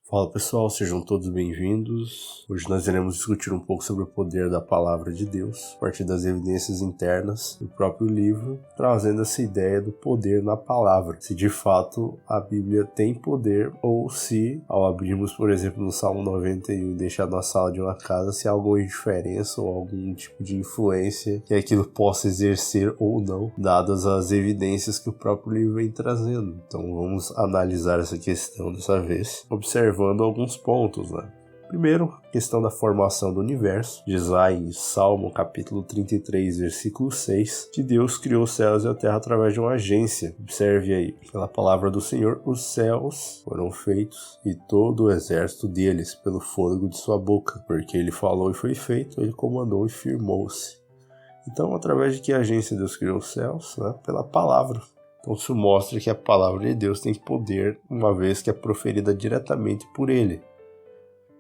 Fala pessoal, sejam todos bem-vindos. Hoje nós iremos discutir um pouco sobre o poder da palavra de Deus, a partir das evidências internas do próprio livro, trazendo essa ideia do poder na palavra. Se de fato a Bíblia tem poder, ou se, ao abrirmos, por exemplo, no Salmo 91 e deixar na sala de uma casa, se há alguma diferença ou algum tipo de influência que aquilo possa exercer ou não, dadas as evidências que o próprio livro vem trazendo. Então vamos analisar essa questão dessa vez, observando alguns pontos, né? Primeiro, a questão da formação do universo. Diz lá em Salmo capítulo 33, versículo 6, que Deus criou os céus e a terra através de uma agência. Observe aí, pela palavra do Senhor, os céus foram feitos e todo o exército deles, pelo fôlego de sua boca. Porque ele falou e foi feito, ele comandou e firmou-se. Então, através de que agência Deus criou os céus? Né? Pela palavra. Então isso mostra que a palavra de Deus tem poder, uma vez que é proferida diretamente por ele.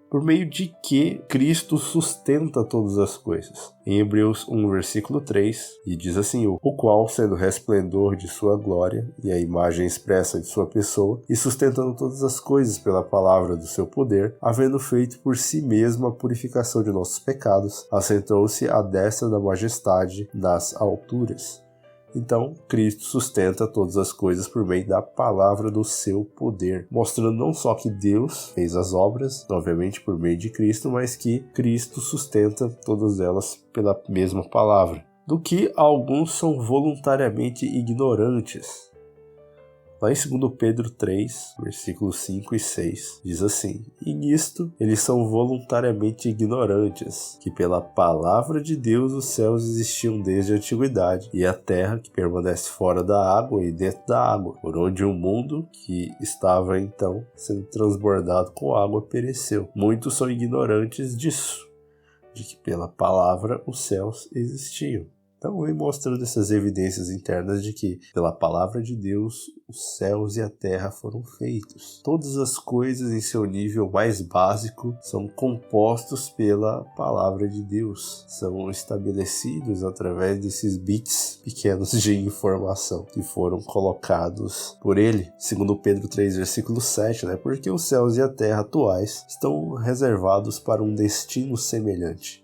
Por meio de que Cristo sustenta todas as coisas. Em Hebreus 1, versículo 3, e diz assim, o qual, sendo resplendor de sua glória, e a imagem expressa de sua pessoa, e sustentando todas as coisas pela palavra do seu poder, havendo feito por si mesmo a purificação de nossos pecados, assentou-se à destra da majestade nas alturas. Então, Cristo sustenta todas as coisas por meio da palavra do seu poder, mostrando não só que Deus fez as obras, obviamente por meio de Cristo, mas que Cristo sustenta todas elas pela mesma palavra. Do que alguns são voluntariamente ignorantes. Lá em 2 Pedro 3, versículos 5 e 6, diz assim, e nisto eles são voluntariamente ignorantes, que pela palavra de Deus os céus existiam desde a antiguidade, e a terra que permanece fora da água e dentro da água, por onde o mundo que estava então sendo transbordado com água pereceu. Muitos são ignorantes disso, de que pela palavra os céus existiam. Então, vem mostrando essas evidências internas de que, pela palavra de Deus, os céus e a terra foram feitos. Todas as coisas em seu nível mais básico são compostos pela palavra de Deus. São estabelecidos através desses bits pequenos de informação que foram colocados por ele. Segundo Pedro 3, versículo 7, né? Porque os céus e a terra atuais estão reservados para um destino semelhante.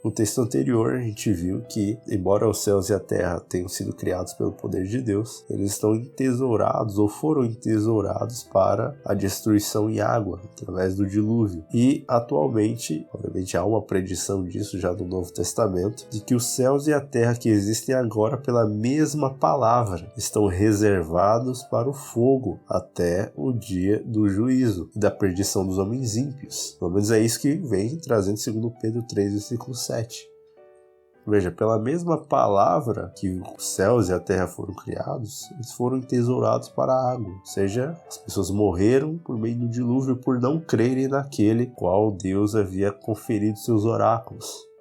No texto anterior, a gente viu que, embora os céus e a terra tenham sido criados pelo poder de Deus, eles estão entesourados ou foram entesourados para a destruição em água, através do dilúvio. E, atualmente, obviamente há uma predição disso já no Novo Testamento, de que os céus e a terra que existem agora pela mesma palavra estão reservados para o fogo até o dia do juízo e da perdição dos homens ímpios. Pelo menos é isso que vem trazendo 2 Pedro 3, versículo 7. Veja, pela mesma palavra que os céus e a terra foram criados, eles foram entesourados para a água. Ou seja, as pessoas morreram por meio do dilúvio por não crerem naquele qual Deus havia conferido seus oráculos.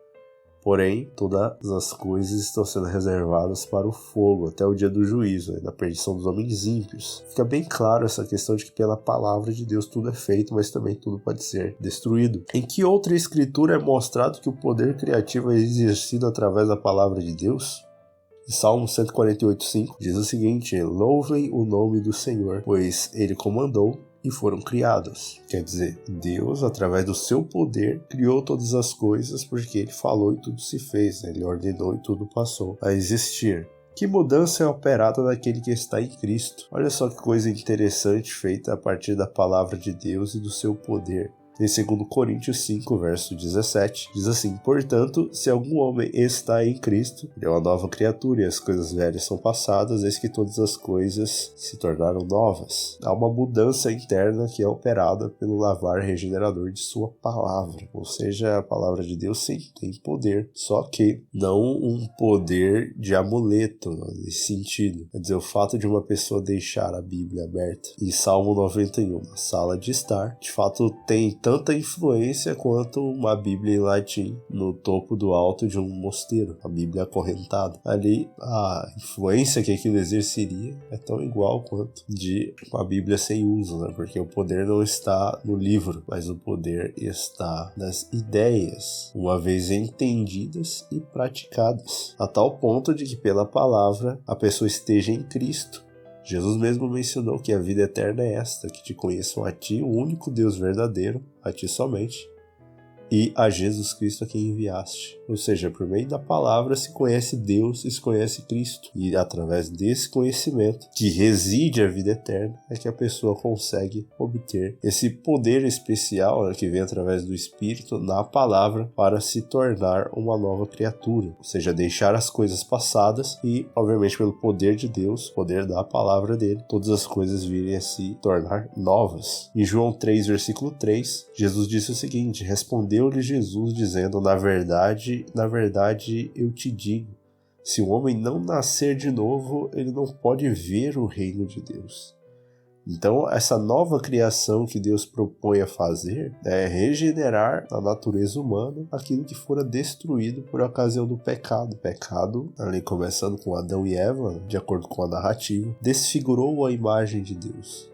Porém, todas as coisas estão sendo reservadas para o fogo, até o dia do juízo, da perdição dos homens ímpios. Fica bem claro essa questão de que pela palavra de Deus tudo é feito, mas também tudo pode ser destruído. Em que outra escritura é mostrado que o poder criativo é exercido através da palavra de Deus? Salmo 148:5 diz o seguinte, louvem o nome do Senhor, pois ele comandou e foram criados. Quer dizer, Deus, através do seu poder, criou todas as coisas porque ele falou e tudo se fez, né? Ele ordenou e tudo passou a existir. Que mudança é operada naquele que está em Cristo? Olha só que coisa interessante feita a partir da palavra de Deus e do seu poder. Em 2 Coríntios 5, verso 17, diz assim, portanto, se algum homem está em Cristo, ele é uma nova criatura e as coisas velhas são passadas, eis que todas as coisas se tornaram novas. Há uma mudança interna que é operada pelo lavar regenerador de sua palavra. Ou seja, a palavra de Deus sim tem poder, só que não um poder de amuleto, nesse sentido. Quer dizer, o fato de uma pessoa deixar a Bíblia aberta em Salmo 91, na sala de estar, de fato tem tanta influência quanto uma Bíblia em latim no topo do alto de um mosteiro, a Bíblia acorrentada. Ali, a influência que aquilo exerceria é tão igual quanto de uma Bíblia sem uso, né? Porque o poder não está no livro, mas o poder está nas ideias, uma vez entendidas e praticadas, a tal ponto de que pela palavra a pessoa esteja em Cristo, Jesus mesmo mencionou que a vida eterna é esta, que te conheçam a ti, o único Deus verdadeiro, a ti somente, e a Jesus Cristo a quem enviaste. Ou seja, por meio da palavra se conhece Deus e se conhece Cristo. E através desse conhecimento, que reside a vida eterna, é que a pessoa consegue obter esse poder especial, né, que vem através do Espírito na palavra para se tornar uma nova criatura. Ou seja, deixar as coisas passadas e, obviamente, pelo poder de Deus, poder da palavra dele, todas as coisas virem a se tornar novas. Em João 3, versículo 3, Jesus disse o seguinte: respondeu-lhe Jesus dizendo, na verdade eu te digo, se o homem não nascer de novo, ele não pode ver o reino de Deus. Então, essa nova criação que Deus propõe a fazer é regenerar na natureza humana aquilo que fora destruído por ocasião do pecado. O pecado, ali começando com Adão e Eva, de acordo com a narrativa, desfigurou a imagem de Deus.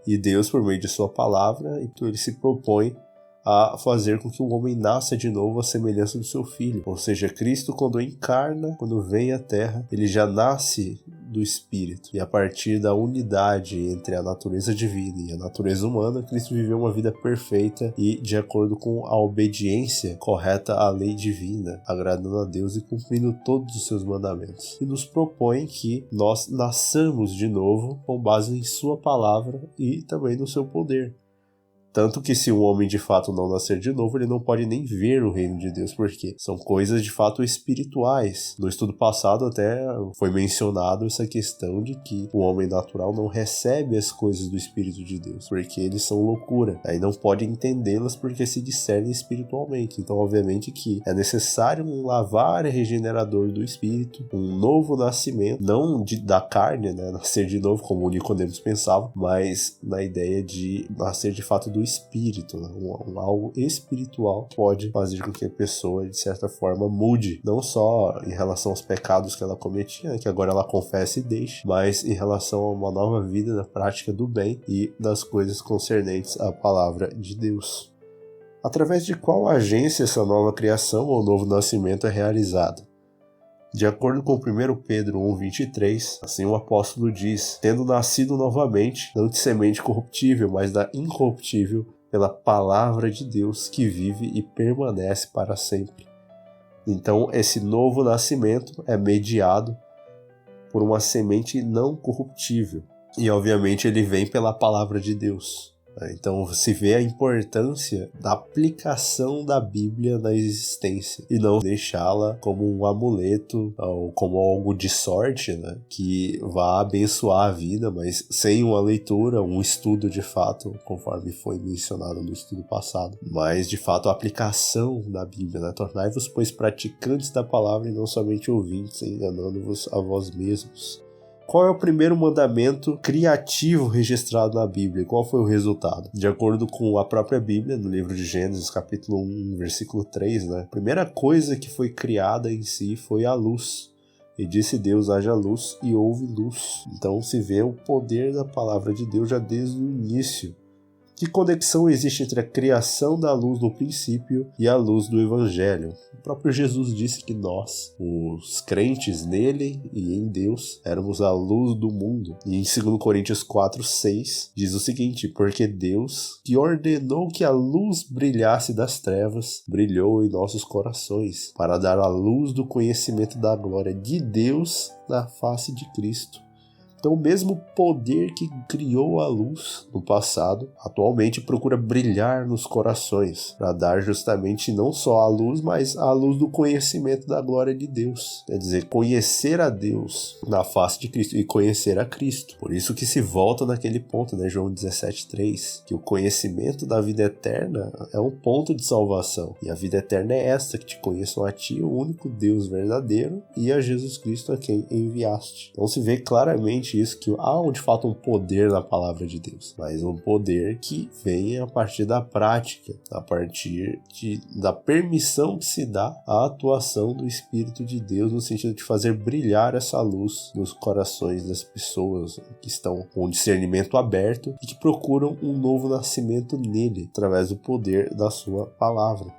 E Deus, por meio de sua palavra, então ele se propõe a fazer com que o homem nasça de novo à semelhança do seu filho. Ou seja, Cristo, quando encarna, quando vem à Terra, ele já nasce do Espírito. E a partir da unidade entre a natureza divina e a natureza humana, Cristo viveu uma vida perfeita e de acordo com a obediência correta à lei divina, agradando a Deus e cumprindo todos os seus mandamentos. E nos propõe que nós nasçamos de novo com base em sua palavra e também no seu poder. Tanto que se um homem de fato não nascer de novo, ele não pode nem ver o reino de Deus, porque são coisas de fato espirituais. No estudo passado até foi mencionado essa questão de que o homem natural não recebe as coisas do Espírito de Deus, porque eles são loucura. Aí não pode entendê-las porque se discernem espiritualmente. Então, obviamente que é necessário um lavar regenerador do Espírito, um novo nascimento, não da carne, né, nascer de novo, como o Nicodemos pensava, mas na ideia de nascer de fato do Espírito, né? Algo espiritual pode fazer com que a pessoa, de certa forma, mude, não só em relação aos pecados que ela cometia, né, que agora ela confessa e deixa, mas em relação a uma nova vida na prática do bem e das coisas concernentes à palavra de Deus. Através de qual agência essa nova criação ou novo nascimento é realizado? De acordo com 1 Pedro 1,23, assim o apóstolo diz, tendo nascido novamente, não de semente corruptível, mas da incorruptível, pela palavra de Deus que vive e permanece para sempre. Então, esse novo nascimento é mediado por uma semente não corruptível. E, obviamente, ele vem pela palavra de Deus. Então se vê a importância da aplicação da Bíblia na existência e não deixá-la como um amuleto ou como algo de sorte, né, que vá abençoar a vida, mas sem uma leitura, um estudo de fato, conforme foi mencionado no estudo passado, mas de fato a aplicação da Bíblia, né? Tornai-vos, pois, praticantes da palavra e não somente ouvintes, enganando-vos a vós mesmos. Qual é o primeiro mandamento criativo registrado na Bíblia? Qual foi o resultado? De acordo com a própria Bíblia, no livro de Gênesis, capítulo 1, versículo 3, né? A primeira coisa que foi criada em si foi a luz. E disse Deus, haja luz, e houve luz. Então se vê o poder da palavra de Deus já desde o início. Que conexão existe entre a criação da luz no princípio e a luz do Evangelho? O próprio Jesus disse que nós, os crentes nele e em Deus, éramos a luz do mundo. E em 2 Coríntios 4:6 diz o seguinte, porque Deus, que ordenou que a luz brilhasse das trevas, brilhou em nossos corações, para dar a luz do conhecimento da glória de Deus na face de Cristo. Então o mesmo poder que criou a luz no passado, atualmente procura brilhar nos corações, para dar justamente não só a luz, mas a luz do conhecimento da glória de Deus. Quer dizer, conhecer a Deus na face de Cristo e conhecer a Cristo. Por isso que se volta naquele ponto, né, João 17:3, que o conhecimento da vida eterna é um ponto de salvação. E a vida eterna é esta, que te conheçam a ti, o único Deus verdadeiro, e a Jesus Cristo a quem enviaste. Então se vê claramente isso, que há de fato um poder na palavra de Deus, mas um poder que vem a partir da prática, a partir da permissão que se dá à atuação do Espírito de Deus, no sentido de fazer brilhar essa luz nos corações das pessoas que estão com o discernimento aberto e que procuram um novo nascimento nele, através do poder da sua palavra.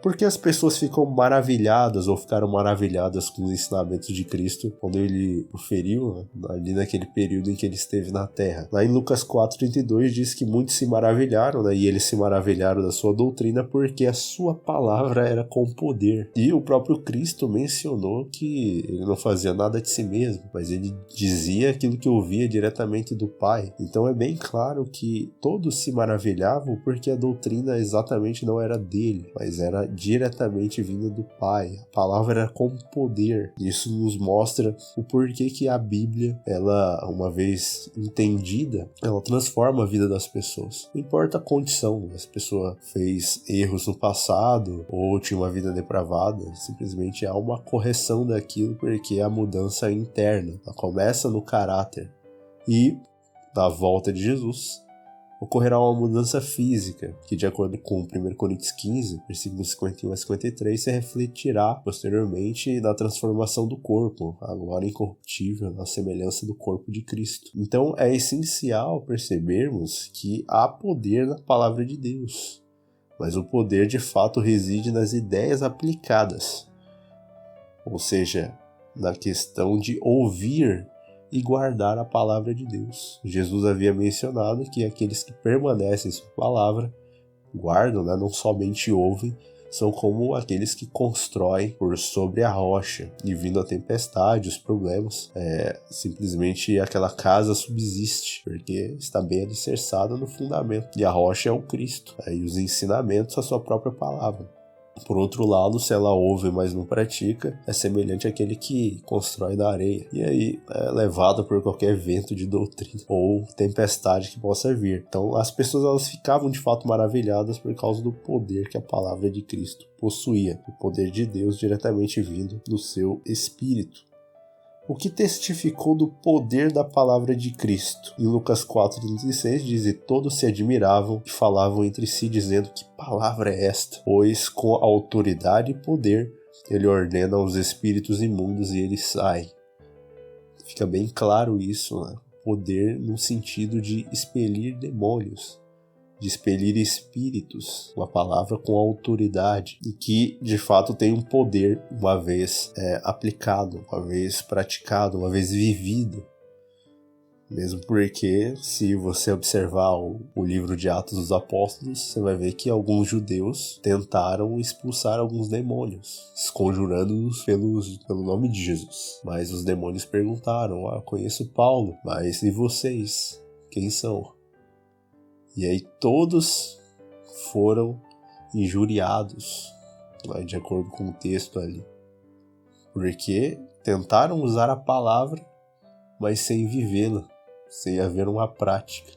Por que as pessoas ficam maravilhadas ou ficaram maravilhadas com os ensinamentos de Cristo quando ele proferiu, né, ali naquele período em que ele esteve na Terra? Lá em Lucas 4,32 diz que muitos se maravilharam, né, e eles se maravilharam da sua doutrina porque a sua palavra era com poder. E o próprio Cristo mencionou que ele não fazia nada de si mesmo, mas ele dizia aquilo que ouvia diretamente do Pai. Então é bem claro que todos se maravilhavam porque a doutrina exatamente não era dele, mas era diretamente vinda do Pai. A palavra era com poder. Isso nos mostra o porquê que a Bíblia, ela, uma vez entendida, ela transforma a vida das pessoas. Não importa a condição, se a pessoa fez erros no passado ou tinha uma vida depravada, simplesmente há uma correção daquilo porque a mudança é interna. Ela começa no caráter. E, na volta de Jesus, ocorrerá uma mudança física, que de acordo com 1 Coríntios 15, versículos 51 a 53, se refletirá posteriormente na transformação do corpo, agora incorruptível, na semelhança do corpo de Cristo. Então é essencial percebermos que há poder na palavra de Deus, mas o poder de fato reside nas ideias aplicadas, ou seja, na questão de ouvir e guardar a palavra de Deus. Jesus havia mencionado que aqueles que permanecem em sua palavra, guardam, né, não somente ouvem, são como aqueles que constroem por sobre a rocha, e vindo a tempestade, os problemas, simplesmente aquela casa subsiste, porque está bem alicerçada no fundamento, e a rocha é o Cristo, e os ensinamentos a sua própria palavra. Por outro lado, se ela ouve, mas não pratica, é semelhante àquele que constrói na areia, e aí é levado por qualquer vento de doutrina ou tempestade que possa vir. Então as pessoas elas ficavam de fato maravilhadas por causa do poder que a palavra de Cristo possuía, o poder de Deus diretamente vindo do seu Espírito. O que testificou do poder da palavra de Cristo? Em Lucas 4,36 diz: e todos se admiravam e falavam entre si, dizendo: que palavra é esta? Pois com autoridade e poder ele ordena aos espíritos imundos e eles saem. Fica bem claro isso, né? Poder no sentido de expelir demônios, de expelir espíritos, uma palavra com autoridade e que de fato tem um poder uma vez aplicado, uma vez praticado, uma vez vivido. Mesmo porque, se você observar o livro de Atos dos Apóstolos, você vai ver que alguns judeus tentaram expulsar alguns demônios, conjurando-os pelo nome de Jesus. Mas os demônios perguntaram: conheço Paulo, mas e vocês? Quem são? E aí todos foram injuriados, de acordo com o texto ali. Porque tentaram usar a palavra, mas sem vivê-la, sem haver uma prática.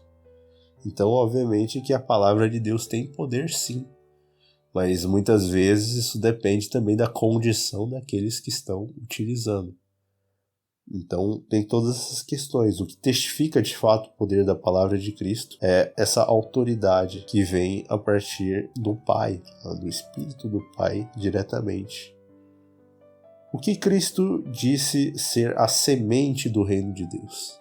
Então, obviamente que a palavra de Deus tem poder sim, mas muitas vezes isso depende também da condição daqueles que estão utilizando. Então tem todas essas questões. O que testifica de fato o poder da palavra de Cristo é essa autoridade que vem a partir do Pai, do Espírito do Pai diretamente. O que Cristo disse ser a semente do reino de Deus?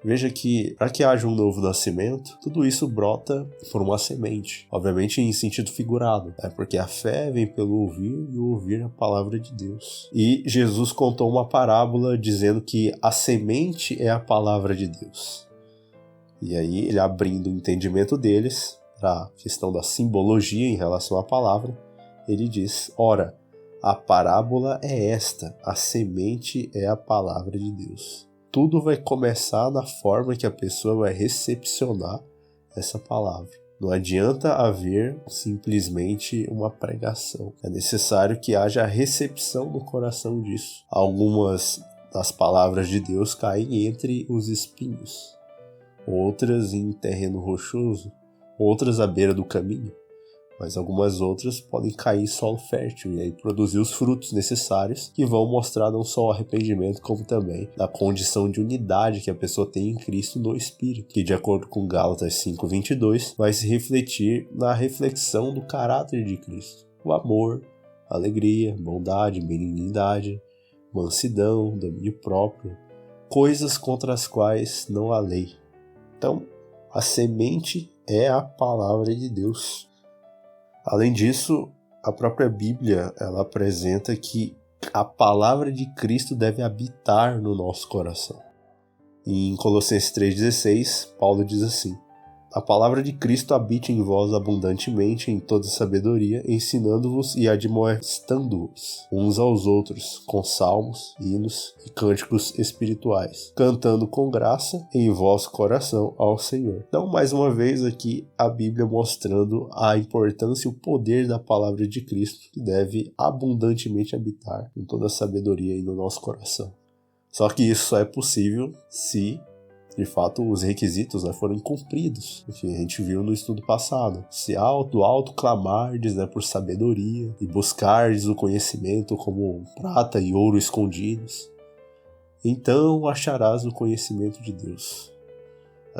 Veja que, para que haja um novo nascimento, tudo isso brota por uma semente. Obviamente em sentido figurado, porque a fé vem pelo ouvir e ouvir a palavra de Deus. E Jesus contou uma parábola dizendo que a semente é a palavra de Deus. E aí, ele abrindo o entendimento deles, para a questão da simbologia em relação à palavra, ele diz: ora, a parábola é esta, a semente é a palavra de Deus. Tudo vai começar na forma que a pessoa vai recepcionar essa palavra. Não adianta haver simplesmente uma pregação. É necessário que haja a recepção no coração disso. Algumas das palavras de Deus caem entre os espinhos, outras em terreno rochoso, outras à beira do caminho. Mas algumas outras podem cair em solo fértil e aí produzir os frutos necessários que vão mostrar não só o arrependimento, como também a condição de unidade que a pessoa tem em Cristo no Espírito, que de acordo com Gálatas 5:22 vai se refletir na reflexão do caráter de Cristo. O amor, alegria, bondade, benignidade, mansidão, domínio próprio, coisas contra as quais não há lei. Então, a semente é a palavra de Deus. Além disso, a própria Bíblia, ela apresenta que a palavra de Cristo deve habitar no nosso coração. Em Colossenses 3,16, Paulo diz assim: a palavra de Cristo habite em vós abundantemente em toda sabedoria, ensinando-vos e admoestando-vos uns aos outros com salmos, hinos e cânticos espirituais, cantando com graça em vosso coração ao Senhor. Então, mais uma vez aqui, a Bíblia mostrando a importância e o poder da palavra de Cristo, que deve abundantemente habitar em toda sabedoria e no nosso coração. Só que isso só é possível se de fato os requisitos forem cumpridos. Enfim, a gente viu no estudo passado. Se alto clamardes por sabedoria e buscardes o conhecimento como prata e ouro escondidos, então acharás o conhecimento de Deus.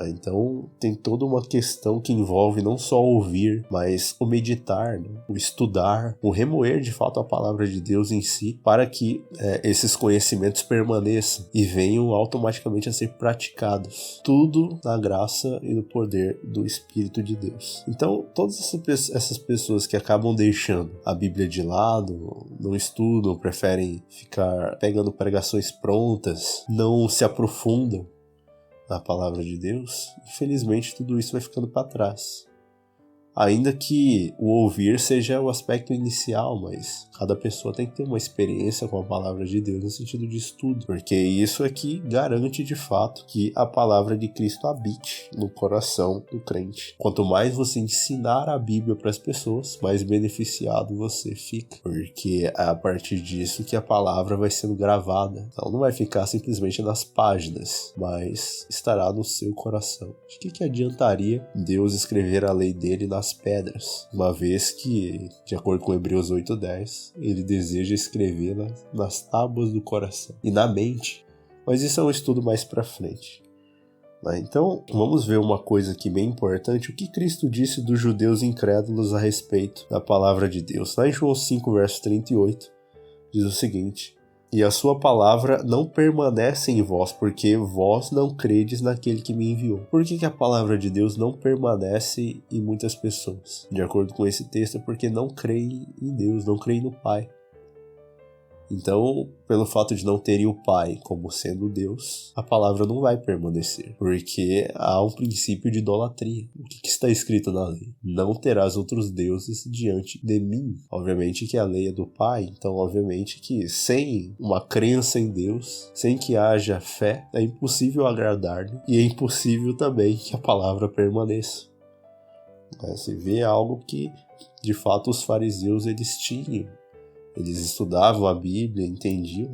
Então tem toda uma questão que envolve não só ouvir, mas o meditar, o estudar, o remoer de fato a palavra de Deus em si, para que esses conhecimentos permaneçam e venham automaticamente a ser praticados. Tudo na graça e no poder do Espírito de Deus. Então todas essas pessoas que acabam deixando a Bíblia de lado, não estudam, preferem ficar pegando pregações prontas, não se aprofundam na palavra de Deus, infelizmente tudo isso vai ficando para trás. Ainda que o ouvir seja o aspecto inicial, mas cada pessoa tem que ter uma experiência com a palavra de Deus no sentido de estudo, porque isso é que garante de fato que a palavra de Cristo habite no coração do crente. Quanto mais você ensinar a Bíblia para as pessoas, mais beneficiado você fica, porque é a partir disso que a palavra vai sendo gravada. Então não vai ficar simplesmente nas páginas, mas estará no seu coração. De que adiantaria Deus escrever a lei dele nas pedras, uma vez que, de acordo com Hebreus 8:10, ele deseja escrevê-la nas tábuas do coração e na mente, mas isso é um estudo mais para frente. Então, vamos ver uma coisa aqui bem importante, o que Cristo disse dos judeus incrédulos a respeito da palavra de Deus. Lá em João 5, verso 38, diz o seguinte: e a sua palavra não permanece em vós, porque vós não credes naquele que me enviou. Por que a palavra de Deus não permanece em muitas pessoas? De acordo com esse texto, é porque não creem em Deus, não creem no Pai. Então, pelo fato de não terem o Pai como sendo Deus, a palavra não vai permanecer, porque há um princípio de idolatria. O que está escrito na lei? Não terás outros deuses diante de mim. Obviamente que a lei é do Pai, então obviamente que sem uma crença em Deus, sem que haja fé, é impossível agradar-lhe e é impossível também que a palavra permaneça. Você vê algo que, de fato, os fariseus eles tinham. Eles estudavam a Bíblia, entendiam,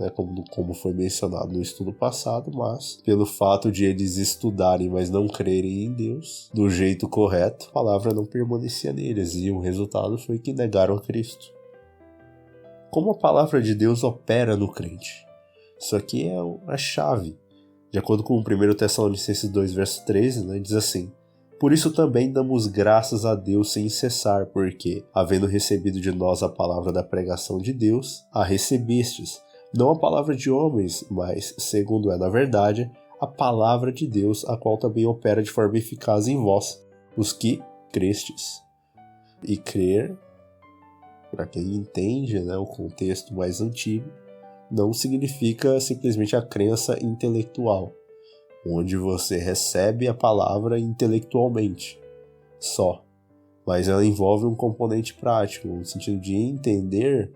como foi mencionado no estudo passado, mas pelo fato de eles estudarem, mas não crerem em Deus do jeito correto, a palavra não permanecia neles e o resultado foi que negaram a Cristo. Como a palavra de Deus opera no crente? Isso aqui é a chave. De acordo com 1 Tessalonicenses 2, verso 13, diz assim: por isso também damos graças a Deus sem cessar, porque, havendo recebido de nós a palavra da pregação de Deus, a recebestes, não a palavra de homens, mas, segundo é na verdade, a palavra de Deus, a qual também opera de forma eficaz em vós, os que crestes. E crer, para quem entende o contexto mais antigo, não significa simplesmente a crença intelectual, onde você recebe a palavra intelectualmente, só. Mas ela envolve um componente prático, no sentido de entender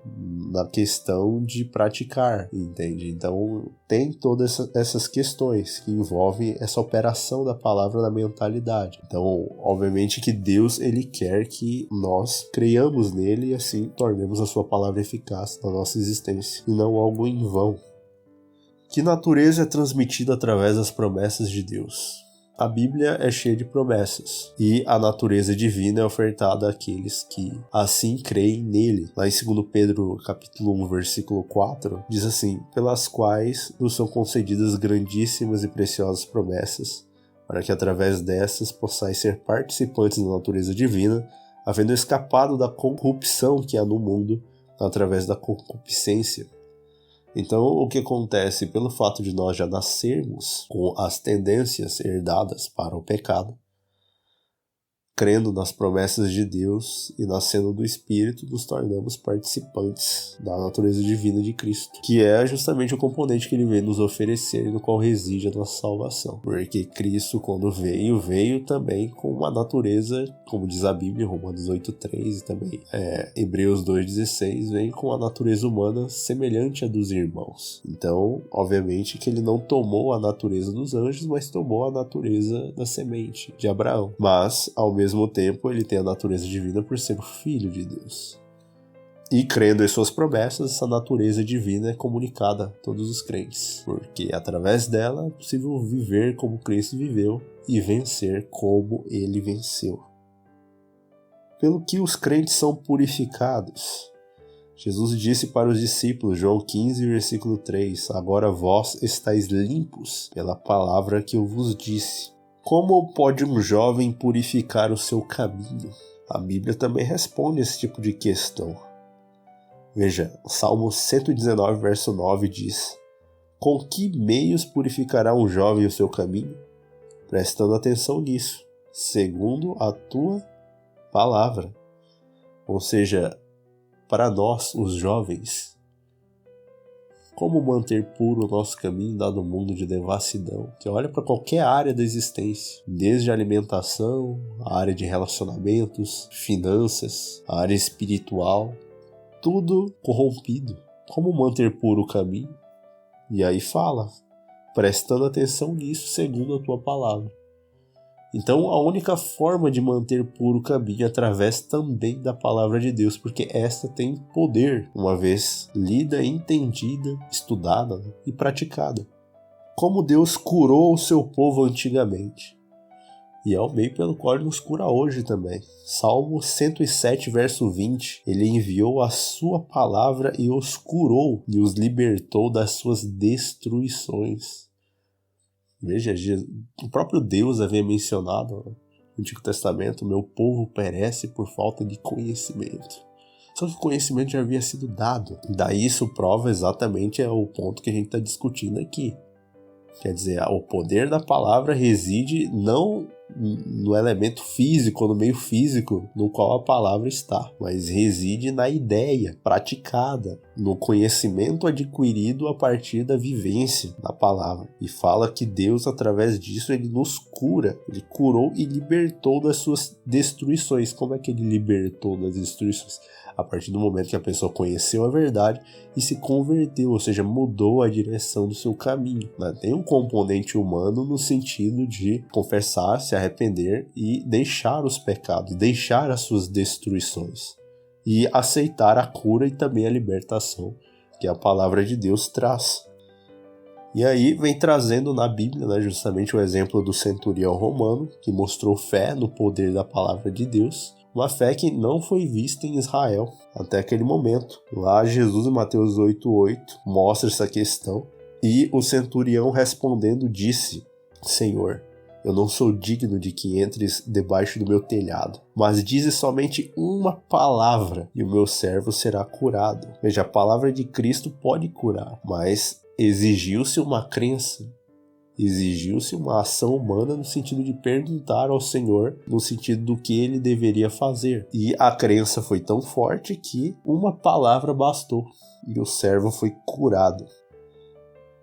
na questão de praticar, entende? Então, tem todas essas questões que envolvem essa operação da palavra na mentalidade. Então, obviamente que Deus, ele quer que nós creiamos nele e assim tornemos a sua palavra eficaz na nossa existência, e não algo em vão. Que natureza é transmitida através das promessas de Deus? A Bíblia é cheia de promessas, e a natureza divina é ofertada àqueles que assim creem nele. Lá em 2 Pedro capítulo 1, versículo 4, diz assim: pelas quais nos são concedidas grandíssimas e preciosas promessas, para que através dessas possais ser participantes da natureza divina, havendo escapado da corrupção que há no mundo através da concupiscência. Então, o que acontece pelo fato de nós já nascermos com as tendências herdadas para o pecado, crendo nas promessas de Deus e nascendo do Espírito, nos tornamos participantes da natureza divina de Cristo, que é justamente o componente que ele veio nos oferecer e no qual reside a nossa salvação. Porque Cristo, quando veio também com uma natureza, como diz a Bíblia, Romanos 8:3 e também Hebreus 2:16, vem com a natureza humana semelhante à dos irmãos. Então, obviamente que ele não tomou a natureza dos anjos, mas tomou a natureza da semente de Abraão. Mas, ao mesmo tempo, ele tem a natureza divina por ser o Filho de Deus. E crendo em suas promessas, essa natureza divina é comunicada a todos os crentes, porque através dela é possível viver como Cristo viveu e vencer como ele venceu. Pelo que os crentes são purificados. Jesus disse para os discípulos, João 15, versículo 3, agora vós estáis limpos pela palavra que eu vos disse. Como pode um jovem purificar o seu caminho? A Bíblia também responde esse tipo de questão. Veja, o Salmo 119, verso 9 diz: com que meios purificará um jovem o seu caminho? Prestando atenção nisso, segundo a tua palavra. Ou seja, para nós, os jovens, como manter puro o nosso caminho dado um mundo de devassidão? Que olha para qualquer área da existência, desde a alimentação, a área de relacionamentos, finanças, a área espiritual, tudo corrompido. Como manter puro o caminho? E aí fala, prestando atenção nisso segundo a tua palavra. Então a única forma de manter puro o caminho é através também da palavra de Deus, porque esta tem poder, uma vez lida, entendida, estudada e praticada. Como Deus curou o seu povo antigamente. E é o meio pelo qual ele nos cura hoje também. Salmo 107, verso 20. Ele enviou a sua palavra e os curou e os libertou das suas destruições. Veja, o próprio Deus havia mencionado no Antigo Testamento, meu povo perece por falta de conhecimento. Só que o conhecimento já havia sido dado. Daí isso prova exatamente o ponto que a gente está discutindo aqui. Quer dizer, o poder da palavra reside não no elemento físico, no meio físico no qual a palavra está, mas reside na ideia praticada, no conhecimento adquirido a partir da vivência da palavra. E fala que Deus, através disso, ele nos cura, ele curou e libertou das suas destruições. Como é que ele libertou das destruições? A partir do momento que a pessoa conheceu a verdade e se converteu, ou seja, mudou a direção do seu caminho. Tem um componente humano no sentido de confessar, se arrepender e deixar os pecados, deixar as suas destruições e aceitar a cura e também a libertação que a palavra de Deus traz. E aí vem trazendo na Bíblia, justamente o exemplo do centurião romano, que mostrou fé no poder da palavra de Deus, uma fé que não foi vista em Israel até aquele momento. Lá Jesus, em Mateus 8:8, mostra essa questão. E o centurião respondendo disse: Senhor, eu não sou digno de que entres debaixo do meu telhado, mas dize somente uma palavra e o meu servo será curado. Veja, a palavra de Cristo pode curar, mas exigiu-se uma crença. Exigiu-se uma ação humana no sentido de perguntar ao Senhor, no sentido do que ele deveria fazer. E a crença foi tão forte que uma palavra bastou e o servo foi curado.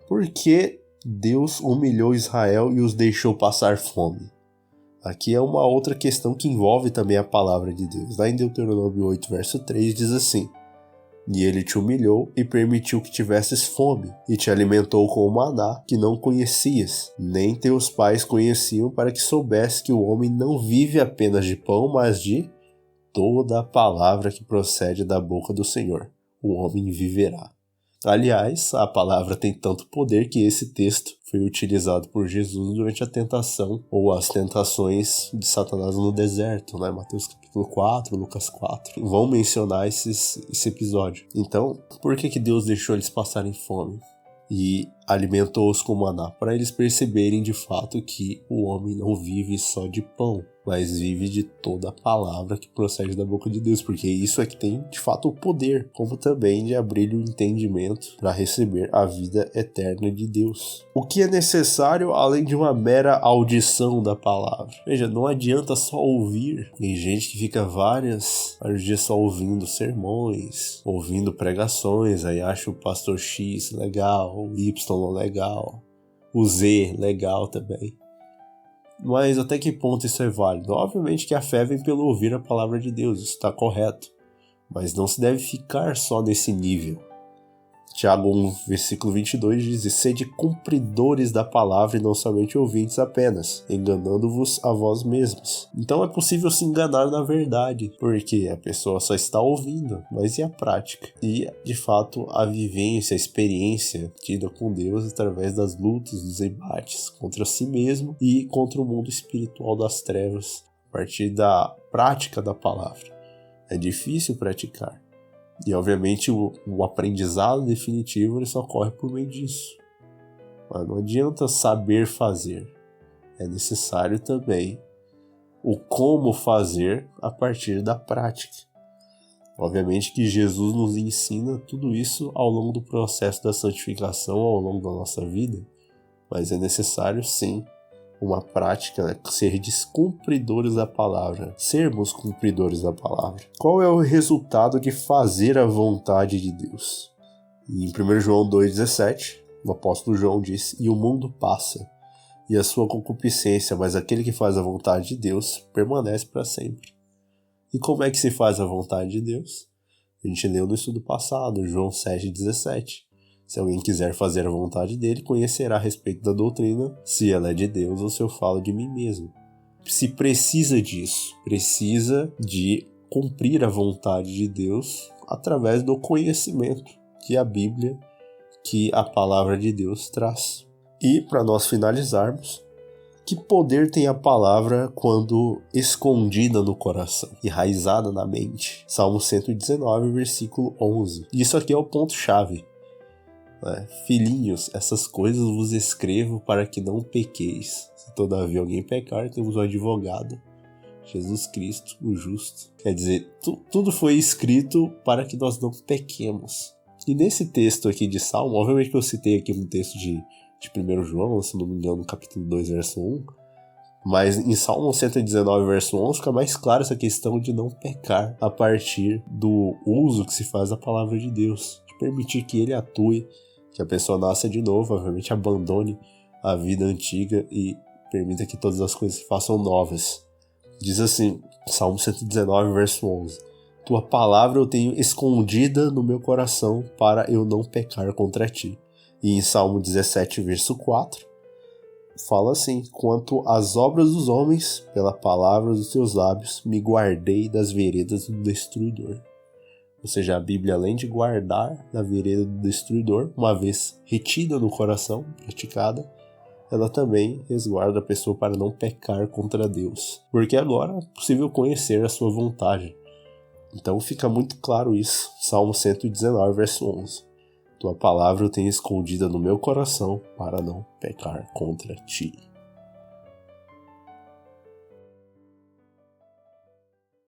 Por que Deus humilhou Israel e os deixou passar fome? Aqui é uma outra questão que envolve também a palavra de Deus. Lá em Deuteronômio 8, verso 3, diz assim: E ele te humilhou e permitiu que tivesses fome, e te alimentou com o maná que não conhecias, nem teus pais conheciam, para que soubesse que o homem não vive apenas de pão, mas de toda a palavra que procede da boca do Senhor. O homem viverá. Aliás, a palavra tem tanto poder que esse texto foi utilizado por Jesus durante a tentação ou as tentações de Satanás no deserto, Mateus capítulo 4, Lucas 4. Vão mencionar esse episódio. Então, por que Deus deixou eles passarem fome? E alimentou-os com maná, para eles perceberem de fato que o homem não vive só de pão, mas vive de toda a palavra que procede da boca de Deus, porque isso é que tem de fato o poder, como também de abrir o entendimento para receber a vida eterna de Deus. O que é necessário além de uma mera audição da palavra? Veja, não adianta só ouvir. Tem gente que fica vários dias só ouvindo sermões, ouvindo pregações, aí acha o pastor X legal, o Y legal, o Z legal também. Mas até que ponto isso é válido? Obviamente que a fé vem pelo ouvir a palavra de Deus, isso está correto. Mas não se deve ficar só nesse nível. Tiago 1, versículo 22 diz: sede cumpridores da palavra e não somente ouvintes apenas, enganando-vos a vós mesmos. Então é possível se enganar na verdade, porque a pessoa só está ouvindo, mas e a prática? E, de fato, a vivência, a experiência tida com Deus através das lutas, dos embates contra si mesmo e contra o mundo espiritual das trevas, a partir da prática da palavra. É difícil praticar. E, obviamente, o aprendizado definitivo ele só ocorre por meio disso. Mas não adianta saber fazer. É necessário também o como fazer a partir da prática. Obviamente que Jesus nos ensina tudo isso ao longo do processo da santificação, ao longo da nossa vida. Mas é necessário, sim, uma prática, né? Sermos cumpridores da palavra. Sermos cumpridores da palavra. Qual é o resultado de fazer a vontade de Deus? Em 1 João 2,17, o apóstolo João diz: e o mundo passa, e a sua concupiscência, mas aquele que faz a vontade de Deus permanece para sempre. E como é que se faz a vontade de Deus? A gente leu no estudo passado, João 7,17. Se alguém quiser fazer a vontade dele, conhecerá a respeito da doutrina, se ela é de Deus ou se eu falo de mim mesmo. Se precisa disso, precisa de cumprir a vontade de Deus através do conhecimento que a Bíblia, que a palavra de Deus traz. E, para nós finalizarmos, que poder tem a palavra quando escondida no coração, enraizada na mente? Salmo 119, versículo 11. Isso aqui é o ponto-chave. Filhinhos, essas coisas vos escrevo para que não pequeis. Se todavia alguém pecar, temos um advogado, Jesus Cristo, o justo. Quer dizer, tudo foi escrito para que nós não pequemos. E nesse texto aqui de Salmo, obviamente que eu citei aqui um texto de 1 João, se não me engano, capítulo 2, verso 1, mas em Salmo 119, verso 11, fica mais clara essa questão de não pecar a partir do uso que se faz da palavra de Deus, de permitir que ele atue, que a pessoa nasça de novo, obviamente abandone a vida antiga e permita que todas as coisas se façam novas. Diz assim, Salmo 119, verso 11: tua palavra eu tenho escondida no meu coração para eu não pecar contra ti. E em Salmo 17, verso 4, fala assim: quanto às obras dos homens, pela palavra dos teus lábios, me guardei das veredas do destruidor. Ou seja, a Bíblia, além de guardar da vereda do destruidor, uma vez retida no coração, praticada, ela também resguarda a pessoa para não pecar contra Deus. Porque agora é possível conhecer a sua vontade. Então fica muito claro isso. Salmo 119, verso 11. Tua palavra eu tenho escondida no meu coração para não pecar contra ti.